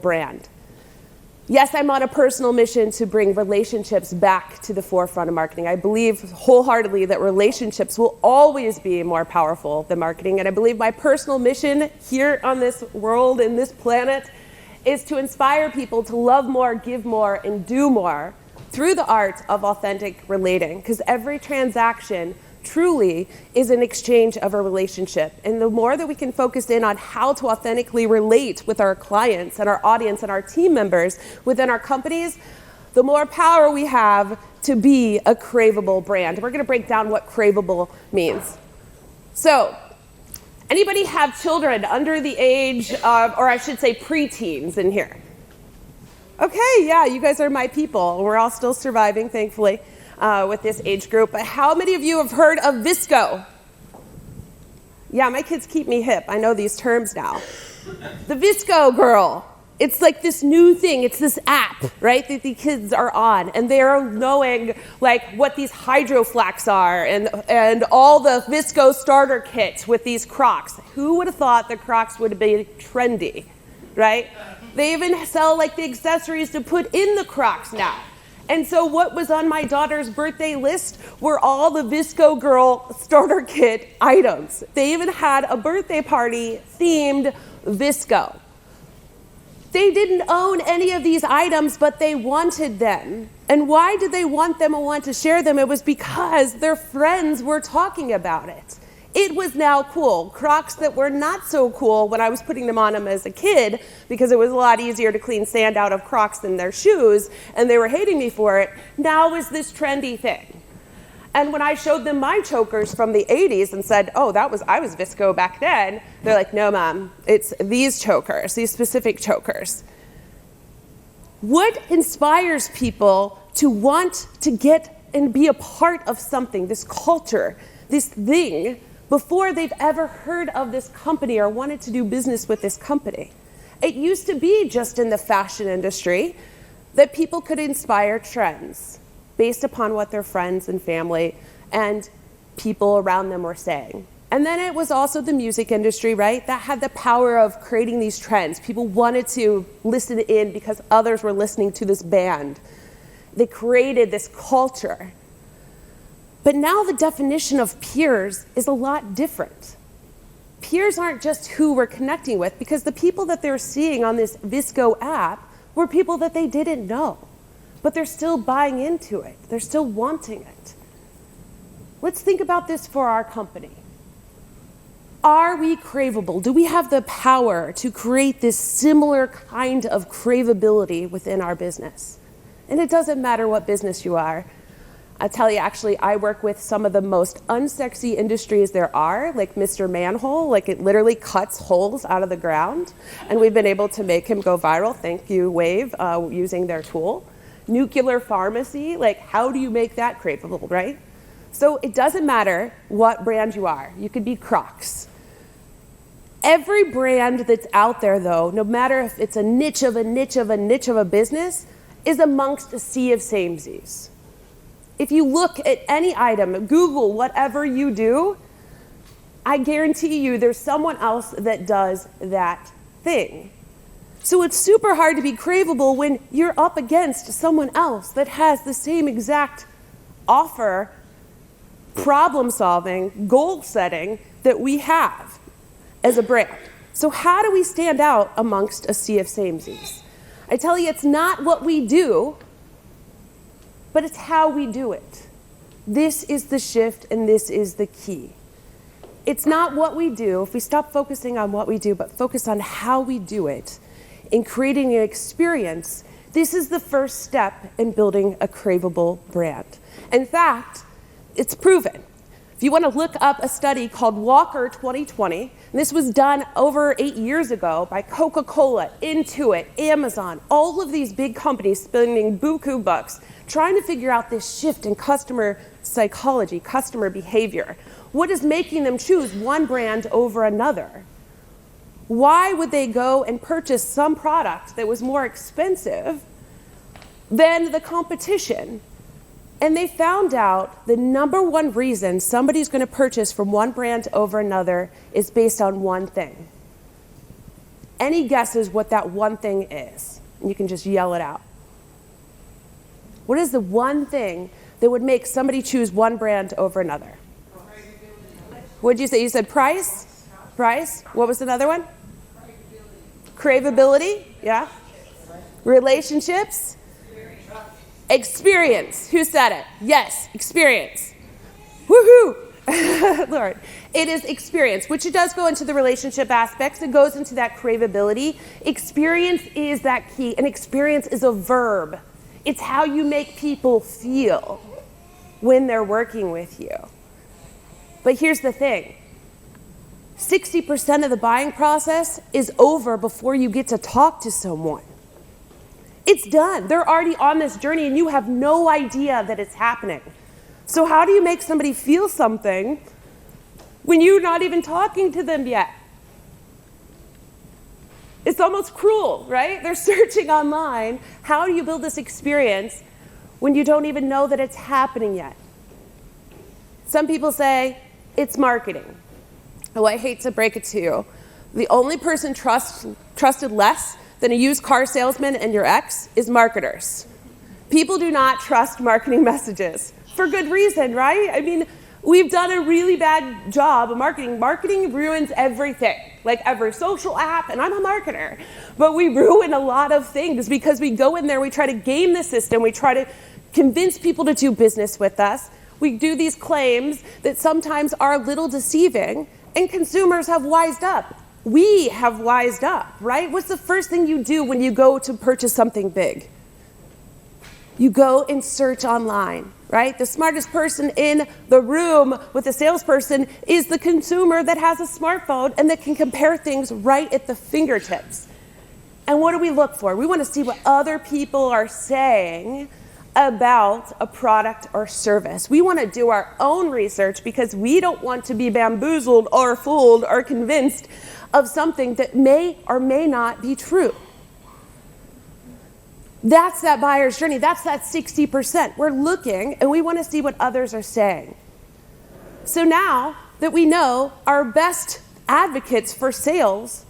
brand. Yes, I'm on a personal mission to bring relationships back to the forefront of marketing. I believe wholeheartedly that relationships will always be more powerful than marketing, and I believe my personal mission here on this world and this planet is to inspire people to love more, give more, and do more through the art of authentic relating, because every transaction truly is an exchange of a relationship. And the more that we can focus in on how to authentically relate with our clients and our audience and our team members within our companies, the more power we have to be a craveable brand. We're going to break down what craveable means. So, anybody have children under the age of, or I should say preteens in here? Okay, yeah, you guys are my people. We're all still surviving, thankfully, with this age group. But how many of you have heard of Visco? Yeah, my kids keep me hip. I know these terms now. The Visco girl. It's like this new thing. It's this app, right, that the kids are on. And they're knowing, like, what these Hydro Flax are and all the Visco starter kits with these Crocs. Who would have thought that Crocs would be trendy, right? They even sell, like, the accessories to put in the Crocs now. And so what was on my daughter's birthday list were all the Visco Girl starter kit items. They even had a birthday party themed Visco. They didn't own any of these items, but they wanted them. And why did they want them and want to share them? It was because their friends were talking about it. It was now cool. Crocs that were not so cool when I was putting them on them as a kid, because it was a lot easier to clean sand out of Crocs than their shoes, and they were hating me for it, now is this trendy thing. And when I showed them my chokers from the 80s and said, oh, I was Visco back then, they're like, no, Mom, it's these chokers, these specific chokers. What inspires people to want to get and be a part of something, this culture, this thing, before they've ever heard of this company or wanted to do business with this company? It used to be just in the fashion industry that people could inspire trends based upon what their friends and family and people around them were saying. And then it was also the music industry, right? That had the power of creating these trends. People wanted to listen in because others were listening to this band. They created this culture. But now the definition of peers is a lot different. Peers aren't just who we're connecting with, because the people that they're seeing on this Visco app were people that they didn't know. But they're still buying into it. They're still wanting it. Let's think about this for our company. Are we craveable? Do we have the power to create this similar kind of craveability within our business? And it doesn't matter what business you are. I tell you, actually, I work with some of the most unsexy industries there are, like Mr. Manhole, like it literally cuts holes out of the ground, and we've been able to make him go viral, thank you, Wave, using their tool. Nuclear pharmacy, like how do you make that craveable, right? So it doesn't matter what brand you are. You could be Crocs. Every brand that's out there, though, no matter if it's a niche of a niche of a niche of a business, is amongst a sea of samesies. If you look at any item, Google whatever you do, I guarantee you there's someone else that does that thing. So it's super hard to be craveable when you're up against someone else that has the same exact offer, problem solving, goal setting that we have as a brand. So how do we stand out amongst a sea of samesies? I tell you, it's not what we do, but it's how we do it. This is the shift, and this is the key. It's not what we do. If we stop focusing on what we do, but focus on how we do it, in creating an experience, this is the first step in building a craveable brand. In fact, it's proven. If you want to look up a study called Walker 2020, and this was done over 8 years ago by Coca-Cola, Intuit, Amazon, all of these big companies spending buku bucks trying to figure out this shift in customer psychology, customer behavior. What is making them choose one brand over another? Why would they go and purchase some product that was more expensive than the competition? And they found out the number one reason somebody's going to purchase from one brand over another is based on one thing. Any guesses what that one thing is? And you can just yell it out. What is the one thing that would make somebody choose one brand over another? What did you say? You said price? Price? What was another one? Craveability. Yeah. Relationships. Experience. Who said it? Yes, experience. Woohoo! Lord. It is experience, which it does go into the relationship aspects. It goes into that craveability. Experience is that key, and experience is a verb. It's how you make people feel when they're working with you. But here's the thing. 60% of the buying process is over before you get to talk to someone. It's done. They're already on this journey, and you have no idea that it's happening. So how do you make somebody feel something when you're not even talking to them yet? It's almost cruel, right? They're searching online. How do you build this experience when you don't even know that it's happening yet? Some people say it's marketing. Oh, I hate to break it to you. The only person trusted less than a used car salesman and your ex is marketers. People do not trust marketing messages for good reason, right? I mean, we've done a really bad job of marketing. Marketing ruins everything, like every social app, and I'm a marketer. But we ruin a lot of things because we go in there, we try to game the system, we try to convince people to do business with us. We do these claims that sometimes are a little deceiving, and consumers have wised up. We have wised up, right? What's the first thing you do when you go to purchase something big? You go and search online, right? The smartest person in the room with the salesperson is the consumer that has a smartphone and that can compare things right at the fingertips. And what do we look for? We want to see what other people are saying about a product or service. We want to do our own research because we don't want to be bamboozled or fooled or convinced of something that may or may not be true. That's that buyer's journey. That's that 60%. We're looking and we want to see what others are saying. So now that we know our best advocates for sales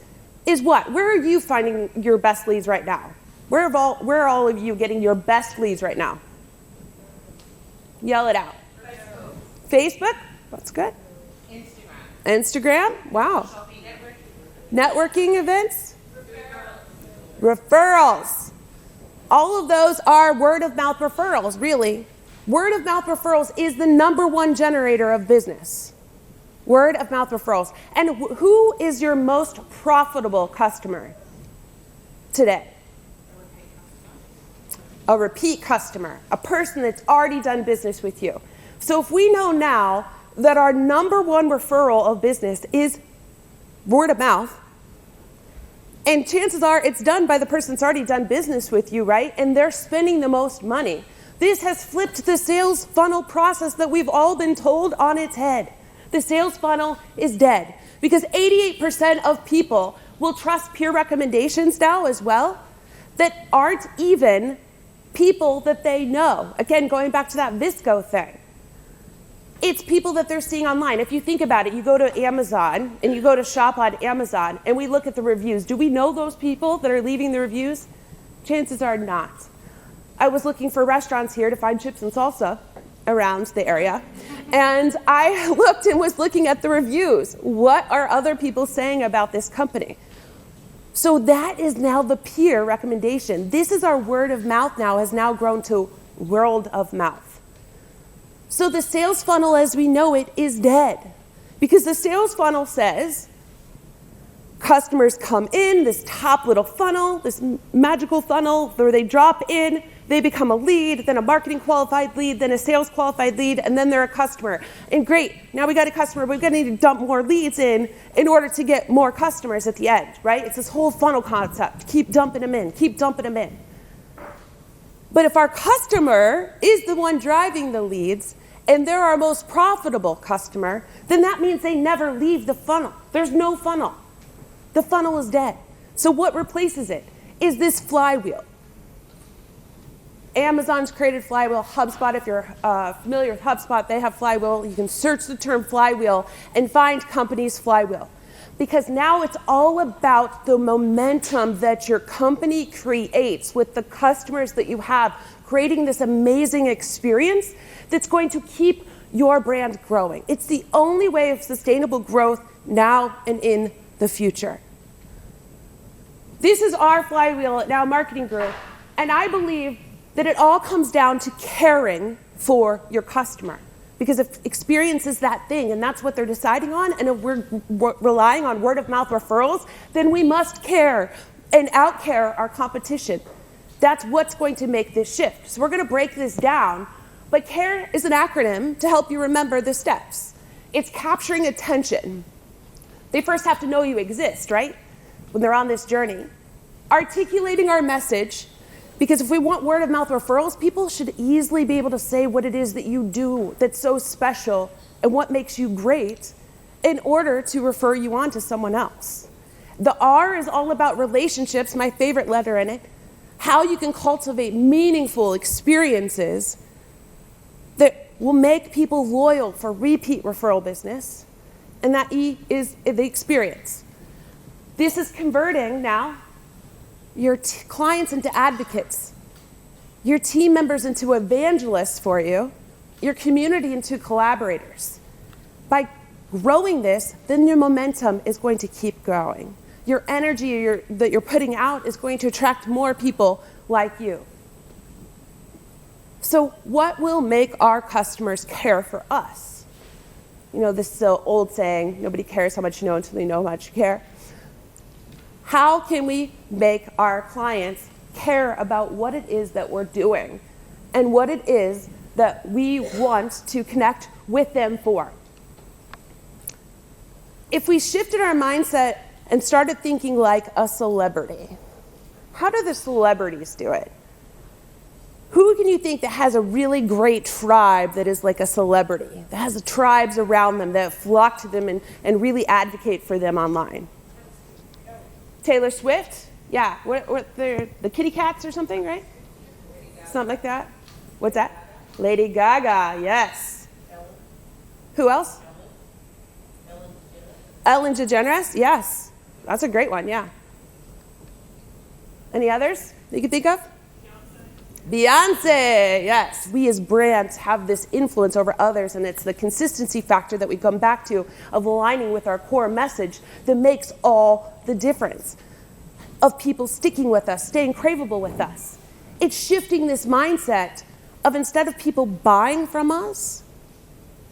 is what? Where are you finding your best leads right now? Where are all of you getting your best leads right now? Yell it out. Facebook? That's good. Instagram? Wow. Networking events? Referrals. All of those are word of mouth referrals, really. Word of mouth referrals is the number one generator of business. Word of mouth referrals. And who is your most profitable customer today? A repeat customer, a person that's already done business with you. So if we know now that our number one referral of business is word of mouth, and chances are it's done by the person that's already done business with you, right? And they're spending the most money. This has flipped the sales funnel process that we've all been told on its head. The sales funnel is dead because 88% of people will trust peer recommendations now as well that aren't even people that they know. Again, going back to that Visco thing. It's people that they're seeing online. If you think about it, you go to Amazon and you go to shop on Amazon and we look at the reviews. Do we know those people that are leaving the reviews? Chances are not. I was looking for restaurants here to find chips and salsa around the area. And I looked and was looking at the reviews. What are other people saying about this company? So that is now the peer recommendation. This is our word of mouth now, has now grown to world of mouth. So the sales funnel as we know it is dead. Because the sales funnel says customers come in, this top little funnel, this magical funnel where they drop in, they become a lead, then a marketing qualified lead, then a sales qualified lead, and then they're a customer. And great, now we got a customer, but we're gonna need to dump more leads in order to get more customers at the end, right? It's this whole funnel concept. Keep dumping them in, keep dumping them in. But if our customer is the one driving the leads, and they're our most profitable customer, then that means they never leave the funnel. There's no funnel. The funnel is dead. So what replaces it is this flywheel. Amazon's created flywheel. HubSpot, if you're familiar with HubSpot, they have flywheel. You can search the term flywheel and find companies' flywheel. Because now it's all about the momentum that your company creates with the customers that you have, creating this amazing experience that's going to keep your brand growing. It's the only way of sustainable growth now and in the future. This is our flywheel at Now Marketing Group, and I believe that it all comes down to caring for your customer. Because if experience is that thing, and that's what they're deciding on, and if we're relying on word of mouth referrals, then we must care and out-care our competition. That's what's going to make this shift. So we're going to break this down, but CARE is an acronym to help you remember the steps. It's capturing attention. They first have to know you exist, right? When they're on this journey. Articulating our message, because if we want word of mouth referrals, people should easily be able to say what it is that you do that's so special and what makes you great in order to refer you on to someone else. The R is all about relationships, my favorite letter in it, how you can cultivate meaningful experiences that will make people loyal for repeat referral business. And that E is the experience. This is converting now your clients into advocates, your team members into evangelists for you, your community into collaborators. By growing this, then your momentum is going to keep growing. Your energy that you're putting out is going to attract more people like you. So what will make our customers care for us? You know, this is an old saying, nobody cares how much you know until they know how much you care. How can we make our clients care about what it is that we're doing and what it is that we want to connect with them for? If we shifted our mindset and started thinking like a celebrity, how do the celebrities do it? Who can you think that has a really great tribe that is like a celebrity, that has the tribes around them that flock to them and really advocate for them online? Taylor Swift? Yeah, what the kitty cats or something, right? Something like that. What's that? Lady Gaga, yes. Who else? Ellen DeGeneres, yes. That's a great one, yeah. Any others that you can think of? Beyonce, yes. We as brands have this influence over others, and it's the consistency factor that we come back to of aligning with our core message that makes all the difference of people sticking with us, staying craveable with us. It's shifting this mindset of instead of people buying from us,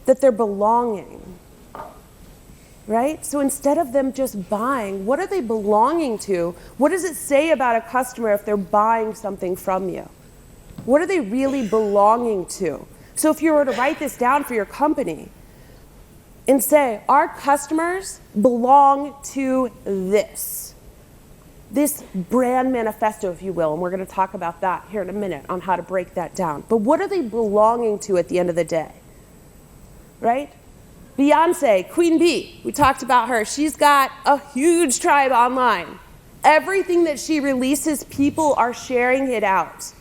that they're belonging, right? So instead of them just buying, what are they belonging to? What does it say about a customer if they're buying something from you? What are they really belonging to? So if you were to write this down for your company and say, our customers belong to this brand manifesto, if you will, and we're going to talk about that here in a minute on how to break that down. But what are they belonging to at the end of the day, right? Beyonce, Queen Bee, we talked about her. She's got a huge tribe online. Everything that she releases, people are sharing it out.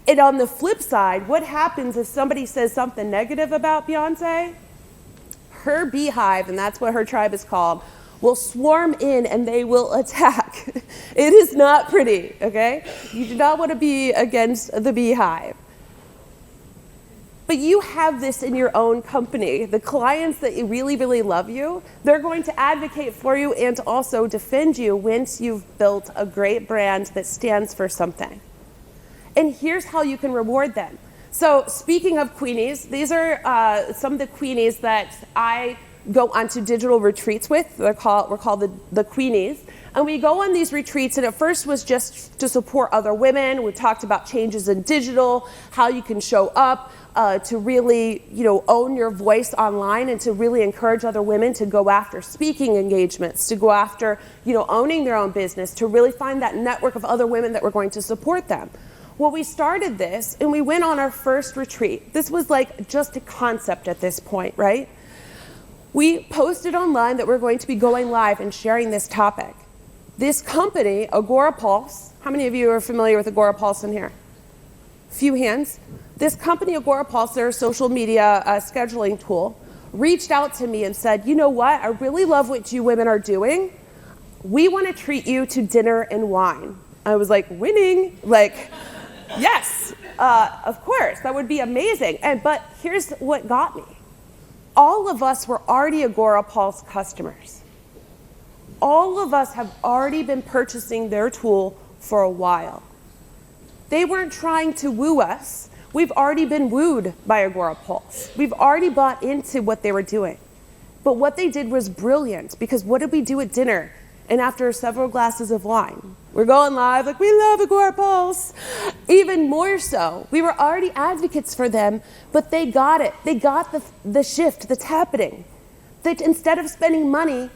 And on the flip side, what happens if somebody says something negative about Beyonce? Her beehive, and that's what her tribe is called, will swarm in and they will attack. It is not pretty, okay? You do not want to be against the beehive. But you have this in your own company. The clients that really, really love you, they're going to advocate for you and also defend you once you've built a great brand that stands for something. And here's how you can reward them. So speaking of Queenies, these are some of the Queenies that I go onto digital retreats with. We're called the Queenies. And we go on these retreats, and at first was just to support other women. We talked about changes in digital, how you can show up to really, own your voice online and to really encourage other women to go after speaking engagements, to go after, owning their own business, to really find that network of other women that were going to support them. Well, we started this, and we went on our first retreat. This was like just a concept at this point, right? We posted online that we're going to be going live and sharing this topic. This company, Agorapulse, how many of you are familiar with Agorapulse in here? Few hands. This company, Agorapulse, they're a social media scheduling tool, reached out to me and said, you know what, I really love what you women are doing. We want to treat you to dinner and wine. I was like, winning? Like, yes, of course, that would be amazing. But here's what got me. All of us were already Agora Pulse customers. All of us have already been purchasing their tool for a while. They weren't trying to woo us. We've already been wooed by Agora Pulse. We've already bought into what they were doing. But what they did was brilliant, because what did we do at dinner? And after several glasses of wine, we're going live like, we love Agora Pulse. Even more so, we were already advocates for them, but they got it. They got the shift that's happening. That instead of spending money,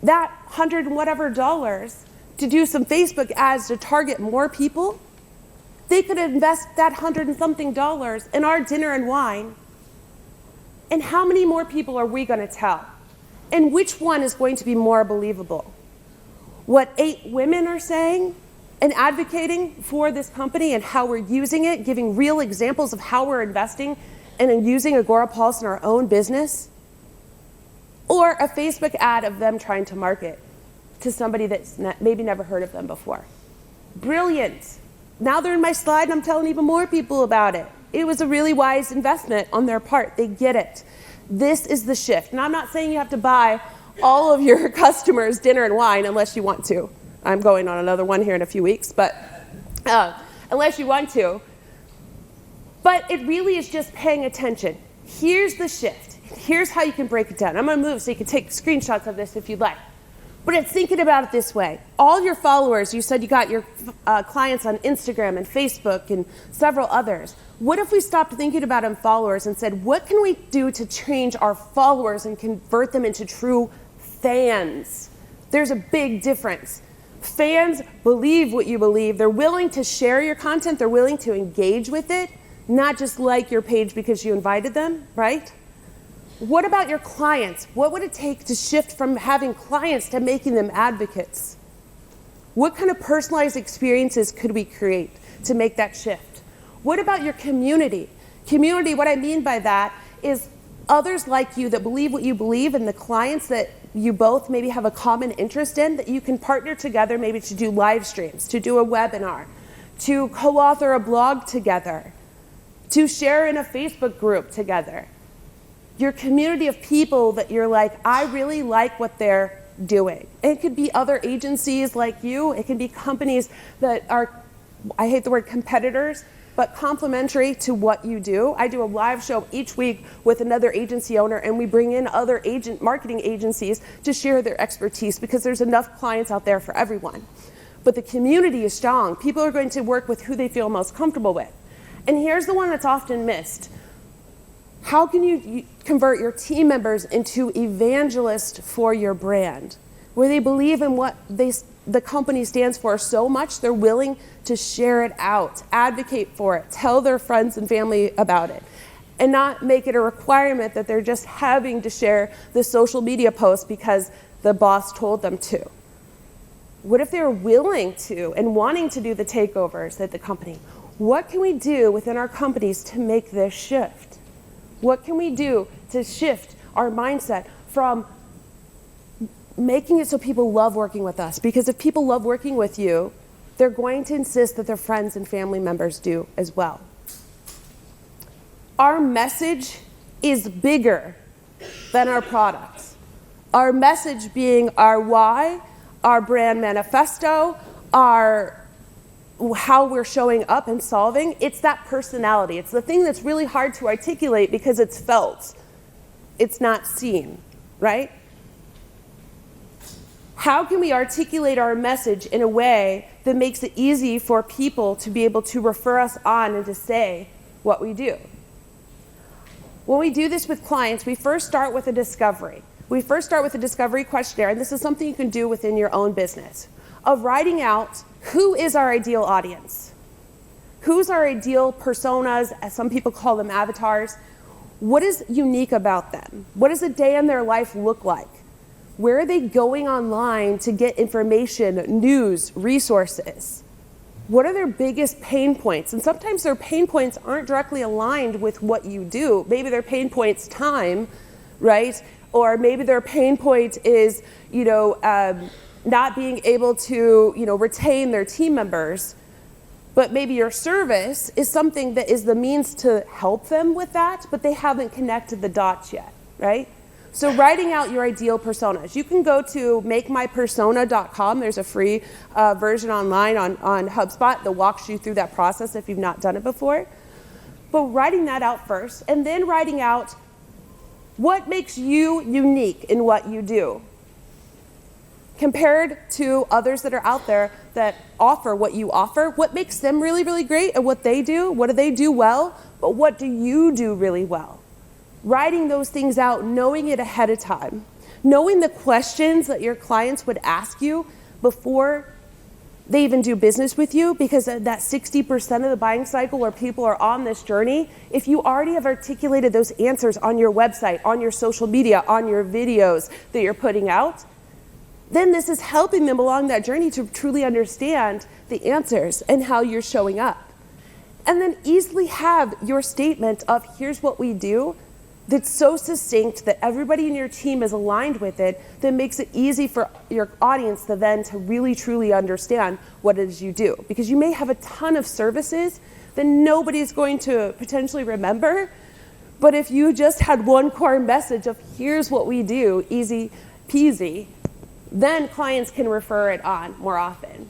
that $100 and whatever dollars, to do some Facebook ads to target more people, they could invest that $100 and something dollars in our dinner and wine. And how many more people are we going to tell? And which one is going to be more believable? What 8 women are saying and advocating for this company and how we're using it, giving real examples of how we're investing and using Agora Pulse in our own business? Or a Facebook ad of them trying to market to somebody that's maybe never heard of them before? Brilliant. Now they're in my slide and I'm telling even more people about it. It was a really wise investment on their part. They get it. This is the shift. And I'm not saying you have to buy all of your customers dinner and wine unless you want to. I'm going on another one here in a few weeks, but unless you want to. But it really is just paying attention. Here's the shift. Here's how you can break it down. I'm going to move so you can take screenshots of this if you'd like. But it's thinking about it this way. All your followers, you said you got your clients on Instagram and Facebook and several others. What if we stopped thinking about them followers and said, what can we do to change our followers and convert them into true fans? There's a big difference. Fans believe what you believe. They're willing to share your content. They're willing to engage with it, not just like your page because you invited them, right? What about your clients? What would it take to shift from having clients to making them advocates? What kind of personalized experiences could we create to make that shift? What about your community? Community, what I mean by that is others like you that believe what you believe, and the clients that you both maybe have a common interest in, that you can partner together maybe to do live streams, to do a webinar, to co-author a blog together, to share in a Facebook group together. Your community of people that you're like, I really like what they're doing. And it could be other agencies like you. It can be companies that are, I hate the word competitors, but complementary to what you do. I do a live show each week with another agency owner, and we bring in other marketing agencies to share their expertise, because there's enough clients out there for everyone. But the community is strong. People are going to work with who they feel most comfortable with. And here's the one that's often missed. How can you convert your team members into evangelists for your brand, where they believe in what the company stands for so much they're willing to share it out, advocate for it, tell their friends and family about it, and not make it a requirement that they're just having to share the social media post because the boss told them to? What if they're willing to and wanting to do the takeovers at the company? What can we do within our companies to make this shift? What can we do to shift our mindset from making it so people love working with us? Because if people love working with you, they're going to insist that their friends and family members do as well. Our message is bigger than our products. Our message being our why, our brand manifesto, how we're showing up and solving. It's that personality. It's the thing that's really hard to articulate because it's felt. It's not seen, right? How can we articulate our message in a way that makes it easy for people to be able to refer us on and to say what we do? When we do this with clients, we first start with a discovery. We first start with a discovery questionnaire, and this is something you can do within your own business, of writing out who is our ideal audience. Who's our ideal personas, as some people call them avatars? What is unique about them? What does a day in their life look like? Where are they going online to get information, news, resources? What are their biggest pain points? And sometimes their pain points aren't directly aligned with what you do. Maybe their pain point's time. right? Or maybe their pain point is, not being able to, retain their team members. But maybe your service is something that is the means to help them with that, but they haven't connected the dots yet, right? So writing out your ideal personas. You can go to makemypersona.com. There's a free version online on HubSpot that walks you through that process if you've not done it before. But writing that out first, and then writing out what makes you unique in what you do, compared to others that are out there that offer what you offer. What makes them really, really great at what they do? What do they do well? But what do you do really well? Writing those things out, knowing it ahead of time, knowing the questions that your clients would ask you before they even do business with you, because that 60% of the buying cycle where people are on this journey, if you already have articulated those answers on your website, on your social media, on your videos that you're putting out, then this is helping them along that journey to truly understand the answers and how you're showing up. And then easily have your statement of here's what we do that's so succinct that everybody in your team is aligned with it, that makes it easy for your audience to then to really truly understand what it is you do. Because you may have a ton of services that nobody's going to potentially remember, but if you just had one core message of here's what we do, easy peasy, then clients can refer it on more often.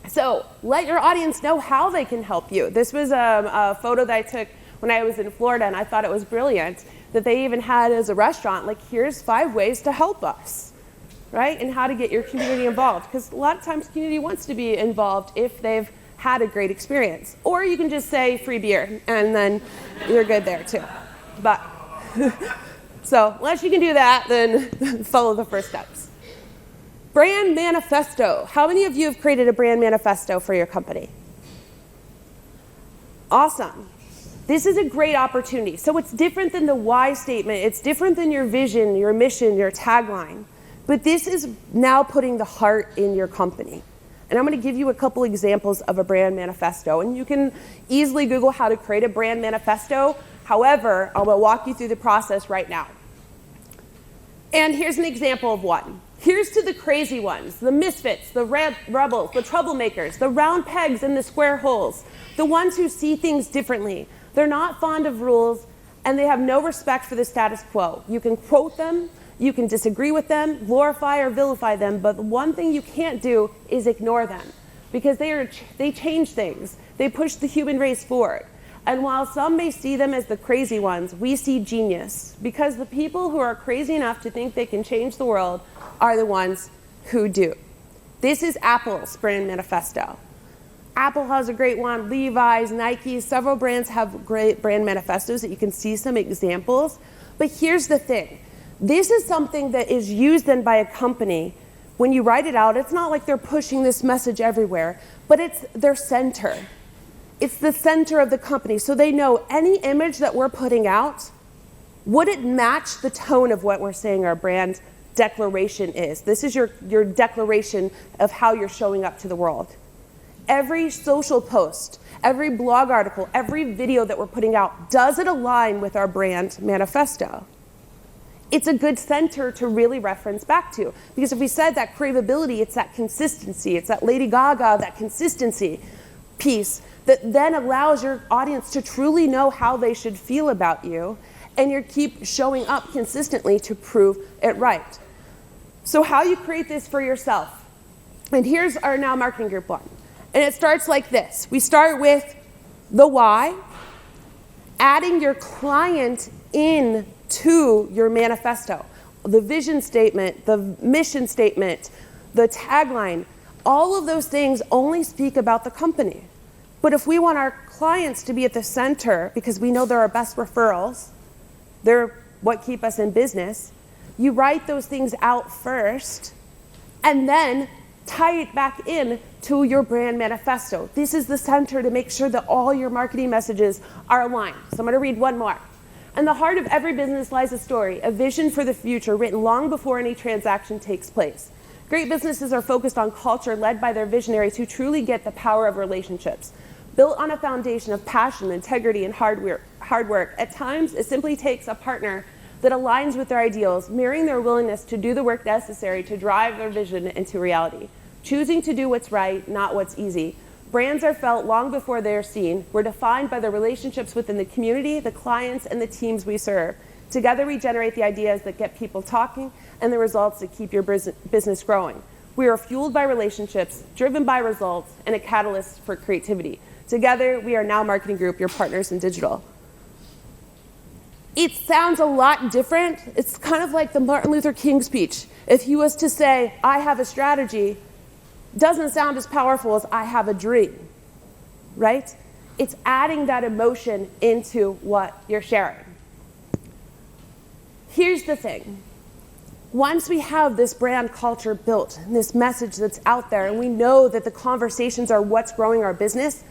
So let your audience know how they can help you. This was a photo that I took when I was in Florida, and I thought it was brilliant that they even had as a restaurant, like, here's 5 ways to help us, right? And how to get your community involved. Because a lot of times community wants to be involved if they've had a great experience. Or you can just say free beer, and then you're good there too. But, so unless you can do that, then follow the first steps. Brand manifesto. How many of you have created a brand manifesto for your company? Awesome. This is a great opportunity. So it's different than the why statement. It's different than your vision, your mission, your tagline. But this is now putting the heart in your company. And I'm going to give you a couple examples of a brand manifesto. And you can easily Google how to create a brand manifesto. However, I'm going to walk you through the process right now. And here's an example of one. Here's to the crazy ones, the misfits, the rebels, the troublemakers, the round pegs in the square holes, the ones who see things differently. They're not fond of rules, and they have no respect for the status quo. You can quote them, you can disagree with them, glorify or vilify them, but the one thing you can't do is ignore them, because they change things. They push the human race forward. And while some may see them as the crazy ones, we see genius, because the people who are crazy enough to think they can change the world are the ones who do. This is Apple's brand manifesto. Apple has a great one, Levi's, Nike, several brands have great brand manifestos that you can see some examples. But here's the thing. This is something that is used then by a company. When you write it out, it's not like they're pushing this message everywhere, but it's their center. It's the center of the company. So they know any image that we're putting out, would it match the tone of what we're saying our brand declaration is? This is your declaration of how you're showing up to the world. Every social post, every blog article, every video that we're putting out, does it align with our brand manifesto? It's a good center to really reference back to. Because if we said that craveability, it's that consistency. It's that Lady Gaga, that consistency piece that then allows your audience to truly know how they should feel about you, and you keep showing up consistently to prove it right. So how you create this for yourself. And here's our Now Marketing Group one. And it starts like this. We start with the why, adding your client in to your manifesto. The vision statement, the mission statement, the tagline, all of those things only speak about the company. But if we want our clients to be at the center, because we know they're our best referrals, they're what keep us in business, you write those things out first, and then tie it back in to your brand manifesto. This is the center to make sure that all your marketing messages are aligned. So I'm going to read one more. In the heart of every business lies a story, a vision for the future written long before any transaction takes place. Great businesses are focused on culture led by their visionaries who truly get the power of relationships. Built on a foundation of passion, integrity, and hard work. At times, it simply takes a partner that aligns with their ideals, mirroring their willingness to do the work necessary to drive their vision into reality. Choosing to do what's right, not what's easy. Brands are felt long before they are seen. We're defined by the relationships within the community, the clients, and the teams we serve. Together, we generate the ideas that get people talking and the results that keep your business growing. We are fueled by relationships, driven by results, and a catalyst for creativity. Together, we are Now Marketing Group, your partners in digital. It sounds a lot different. It's kind of like the Martin Luther King speech. If he was to say, I have a strategy, doesn't sound as powerful as I have a dream, right? It's adding that emotion into what you're sharing. Here's the thing. Once we have this brand culture built, and this message that's out there, and we know that the conversations are what's growing our business,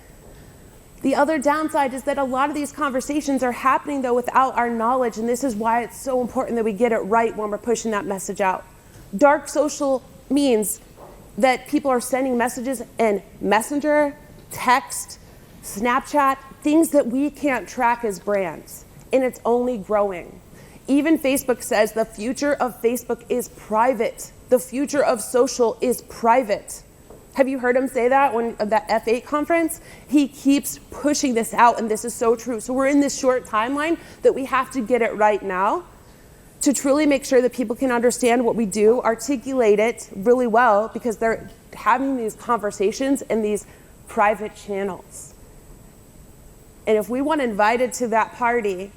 the other downside is that a lot of these conversations are happening, though, without our knowledge, and this is why it's so important that we get it right when we're pushing that message out. Dark social means that people are sending messages in Messenger, text, Snapchat, things that we can't track as brands, and it's only growing. Even Facebook says the future of Facebook is private. The future of social is private. Have you heard him say that at that F8 conference? He keeps pushing this out, and this is so true. So we're in this short timeline that we have to get it right now to truly make sure that people can understand what we do, articulate it really well, because they're having these conversations in these private channels. And if we want invited to that party,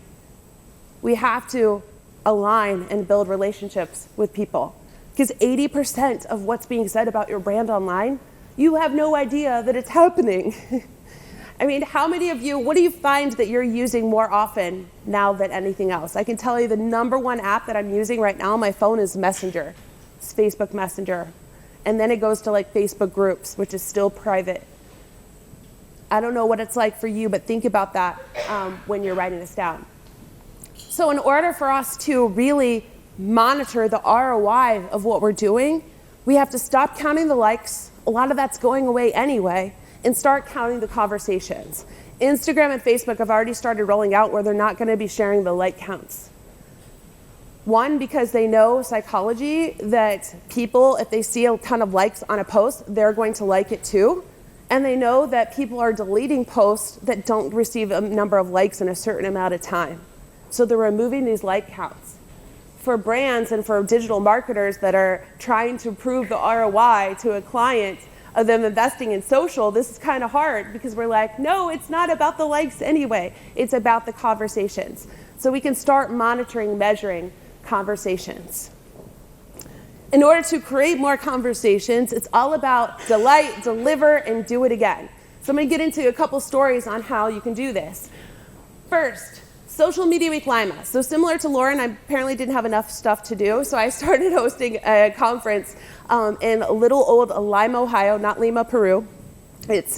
we have to align and build relationships with people. Because 80% of what's being said about your brand online, you have no idea that it's happening. I mean, how many of you, what do you find that you're using more often now than anything else? I can tell you the #1 app that I'm using right now on my phone is Messenger. It's Facebook Messenger. And then it goes to like Facebook groups, which is still private. I don't know what it's like for you, but think about that when you're writing this down. So in order for us to really monitor the ROI of what we're doing, we have to stop counting the likes. A lot of that's going away anyway, and start counting the conversations. Instagram and Facebook have already started rolling out where they're not going to be sharing the like counts. One, because they know psychology that people, if they see a ton of likes on a post, they're going to like it too. And they know that people are deleting posts that don't receive a number of likes in a certain amount of time. So they're removing these like counts. For brands and for digital marketers that are trying to prove the ROI to a client of them investing in social, this is kind of hard because we're like, no, it's not about the likes anyway. It's about the conversations. So we can start monitoring, measuring conversations. In order to create more conversations, it's all about delight, deliver, and do it again. So I'm going to get into a couple stories on how you can do this. First, Social Media Week Lima. So similar to Lauren, I apparently didn't have enough stuff to do, so I started hosting a conference in little old Lima, Ohio, not Lima, Peru. It's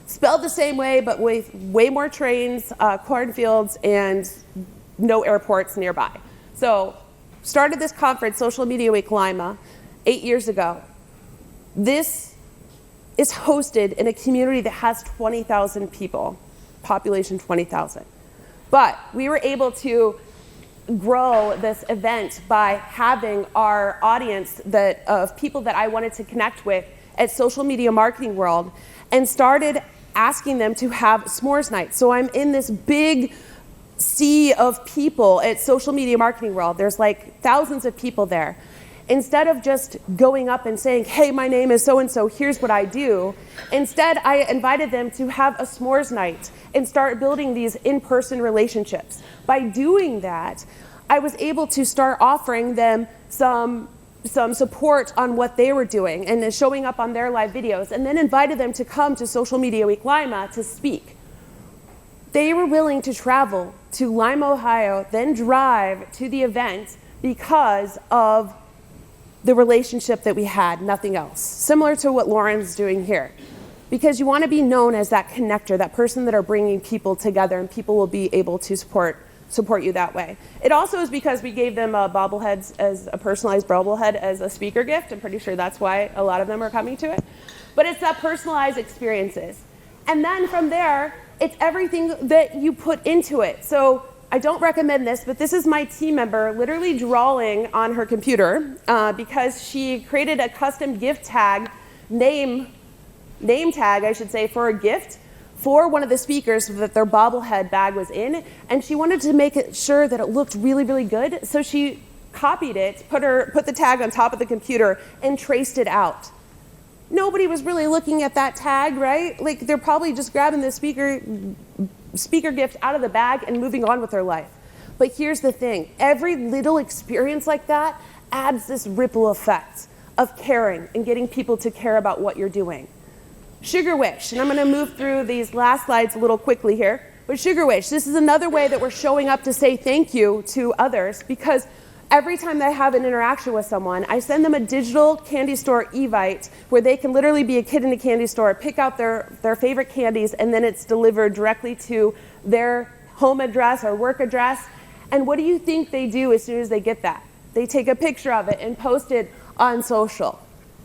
spelled the same way, but with way more trains, cornfields, and no airports nearby. So started this conference, Social Media Week Lima, 8 years ago. This is hosted in a community that has 20,000 people, population 20,000. But we were able to grow this event by having our audience of people that I wanted to connect with at Social Media Marketing World, and started asking them to have s'mores night. So I'm in this big sea of people at Social Media Marketing World. There's like thousands of people there. Instead of just going up and saying, hey, my name is so-and-so, here's what I do, instead I invited them to have a s'mores night and start building these in-person relationships. By doing that, I was able to start offering them some support on what they were doing and then showing up on their live videos, and then invited them to come to Social Media Week Lima to speak. They were willing to travel to Lima, Ohio, then drive to the event because of the relationship that we had, nothing else. Similar to what Lauren's doing here. Because you want to be known as that connector, that person that are bringing people together, and people will be able to support you that way. It also is because we gave them bobbleheads as a personalized bobblehead as a speaker gift. I'm pretty sure that's why a lot of them are coming to it. But it's that personalized experiences. And then from there, it's everything that you put into it. So I don't recommend this, but this is my team member literally drawing on her computer because she created a custom gift tag, name tag, I should say, for a gift for one of the speakers that their bobblehead bag was in, and she wanted to make it sure that it looked really, really good, so she copied it, put the tag on top of the computer, and traced it out. Nobody was really looking at that tag, right? Like, they're probably just grabbing the speaker gift out of the bag and moving on with their life. But here's the thing, every little experience like that adds this ripple effect of caring and getting people to care about what you're doing. Sugar Wish, and I'm going to move through these last slides a little quickly here, but Sugar Wish, this is another way that we're showing up to say thank you to others, because every time I have an interaction with someone, I send them a digital candy store evite where they can literally be a kid in a candy store, pick out their favorite candies, and then it's delivered directly to their home address or work address. And what do you think they do as soon as they get that? They take a picture of it and post it on social,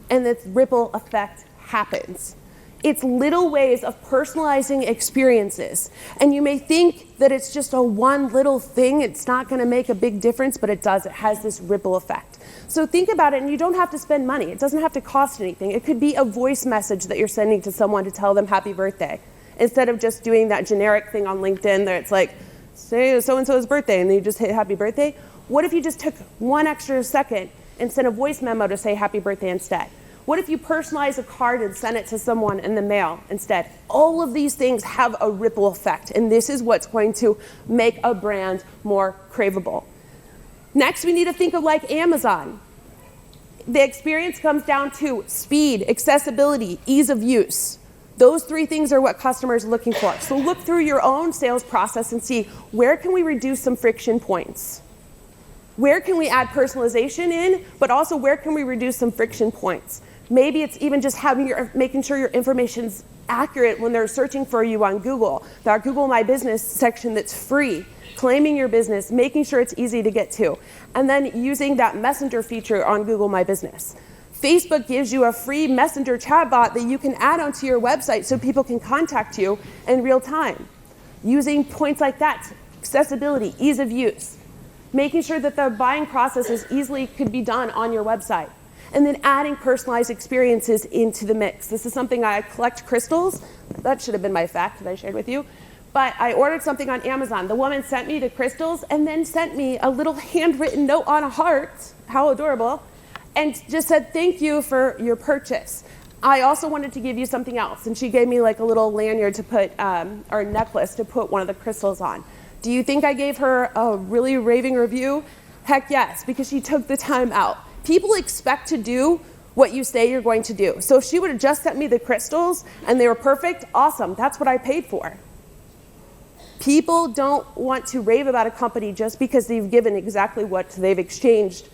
and this ripple effect happens. It's little ways of personalizing experiences. And you may think that it's just a one little thing, it's not gonna make a big difference, but it does. It has this ripple effect. So think about it, and you don't have to spend money. It doesn't have to cost anything. It could be a voice message that you're sending to someone to tell them happy birthday, instead of just doing that generic thing on LinkedIn that it's like, say so-and-so's birthday, and then you just hit happy birthday. What if you just took one extra second and sent a voice memo to say happy birthday instead? What if you personalize a card and send it to someone in the mail instead? All of these things have a ripple effect, and this is what's going to make a brand more craveable. Next, we need to think of like Amazon. The experience comes down to speed, accessibility, ease of use. Those three things are what customers are looking for. So look through your own sales process and see, where can we reduce some friction points? Where can we add personalization in, but also where can we reduce some friction points? Maybe it's even just making sure your information's accurate when they're searching for you on Google. That Google My Business section that's free, claiming your business, making sure it's easy to get to, and then using that messenger feature on Google My Business. Facebook gives you a free messenger chatbot that you can add onto your website so people can contact you in real time. Using points like that, accessibility, ease of use, making sure that the buying process could be done on your website. And then adding personalized experiences into the mix. This is something I collect crystals. That should have been my fact that I shared with you. But I ordered something on Amazon. The woman sent me the crystals and then sent me a little handwritten note on a heart, how adorable, and just said, thank you for your purchase. I also wanted to give you something else. And she gave me like a little lanyard to put, or a necklace to put one of the crystals on. Do you think I gave her a really raving review? Heck yes, because she took the time out. People expect to do what you say you're going to do. So if she would have just sent me the crystals and they were perfect, awesome, that's what I paid for. People don't want to rave about a company just because they've given exactly what they've exchanged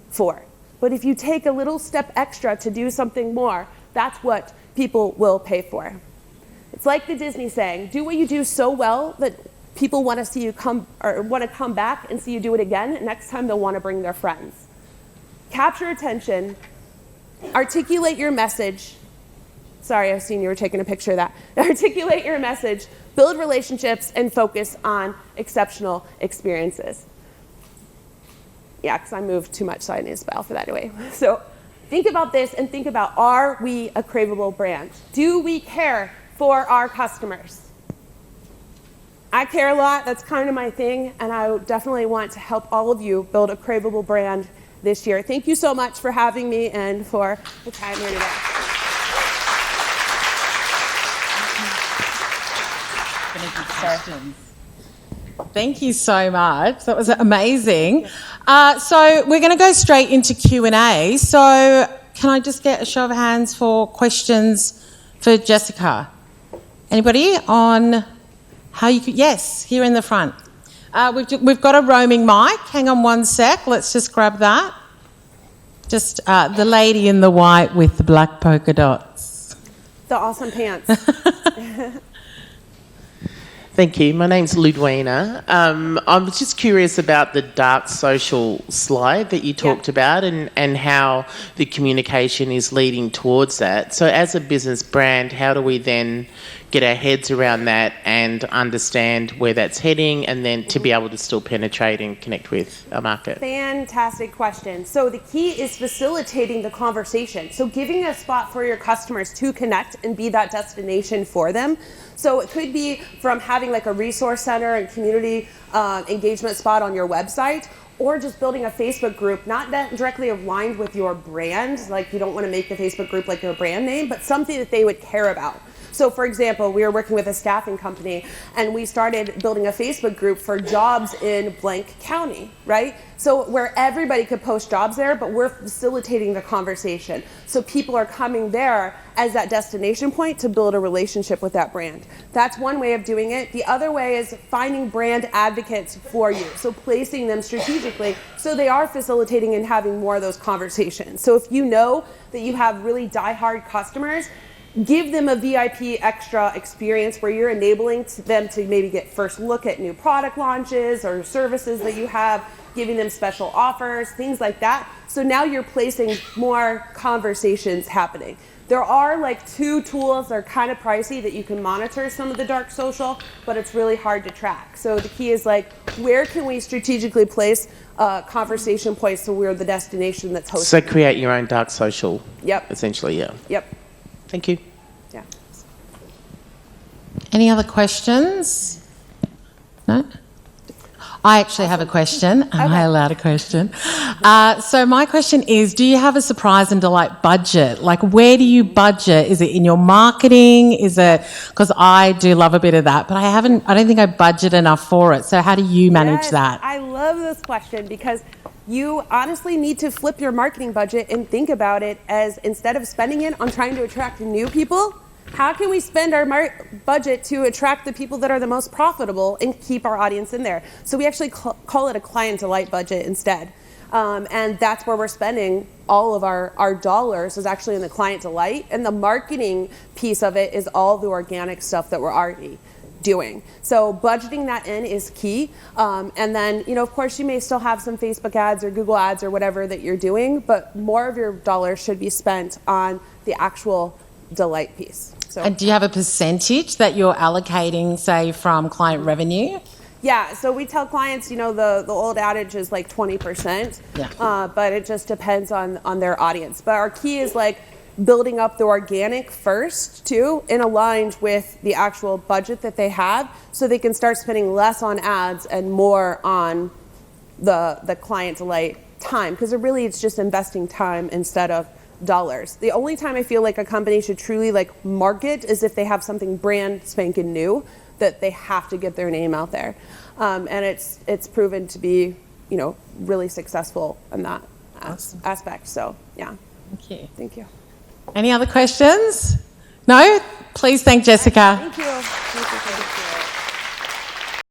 for. But if you take a little step extra to do something more, that's what people will pay for. It's like the Disney saying, do what you do so well that people want to see you come back and see you do it again. Next time they'll want to bring their friends. Capture attention, articulate your message. Sorry, I've seen you were taking a picture of that. Articulate your message, build relationships, and focus on exceptional experiences. Yeah, because I moved too much, so I need a spell for that anyway. So think about this and think about, are we a craveable brand? Do we care for our customers? I care a lot, that's kind of my thing, and I definitely want to help all of you build a craveable brand this year. Thank you so much for having me and for the time here today. Thank you so much. That was amazing. So we're going to go straight into Q&A. So can I just get a show of hands for questions for Jessika? Anybody on how you could? Yes, here in the front. We've got a roaming mic. Hang on one sec. Let's just grab that. Just the lady in the white with the black polka dots. The awesome pants. Thank you. My name's Ludwina. I'm just curious about the dark social slide that you talked about and how the communication is leading towards that. So as a business brand, how do we then get our heads around that and understand where that's heading, and then to be able to still penetrate and connect with our market? Fantastic question. So the key is facilitating the conversation. So giving a spot for your customers to connect and be that destination for them. So it could be from having like a resource center and community engagement spot on your website, or just building a Facebook group, not that directly aligned with your brand, like you don't want to make the Facebook group like your brand name, but something that they would care about. So for example, we were working with a staffing company and we started building a Facebook group for jobs in blank county, right? So where everybody could post jobs there, but we're facilitating the conversation. So people are coming there as that destination point to build a relationship with that brand. That's one way of doing it. The other way is finding brand advocates for you. So placing them strategically so they are facilitating and having more of those conversations. So if you know that you have really diehard customers, give them a VIP extra experience where you're enabling them to maybe get first look at new product launches or services that you have, giving them special offers, things like that. So now you're placing more conversations happening. There are like 2 tools that are kind of pricey that you can monitor some of the dark social, but it's really hard to track. So the key is like, where can we strategically place conversation points so we're the destination that's hosting? So create your own dark social. Yep. Essentially, yeah. Yep. Thank you. Yeah. Any other questions? No? I actually have a question. Am I allowed a question? So my question is, do you have a surprise and delight budget? Like, where do you budget? Is it in your marketing? Is it, because I do love a bit of that, but I don't think I budget enough for it. So how do you manage that? I love this question because you honestly need to flip your marketing budget and think about it as, instead of spending it on trying to attract new people, how can we spend our budget to attract the people that are the most profitable and keep our audience in there? So we actually call it a client delight budget instead. And that's where we're spending all of our dollars, is actually in the client delight. And the marketing piece of it is all the organic stuff that we're already doing. So budgeting that in is key. And then, of course, you may still have some Facebook ads or Google ads or whatever that you're doing, but more of your dollars should be spent on the actual delight piece. So, and do you have a percentage that you're allocating, say, from client revenue? Yeah, so we tell clients, the old adage is like 20%, but it just depends on their audience. But our key is like building up the organic first too, and aligned with the actual budget that they have, so they can start spending less on ads and more on the client delight time, because it's just investing time instead of dollars. The only time I feel like a company should truly like market is if they have something brand spanking new that they have to get their name out there, and it's proven to be really successful in that aspect. So yeah. Thank you. Any other questions? No? Please thank Jessika. Thank you.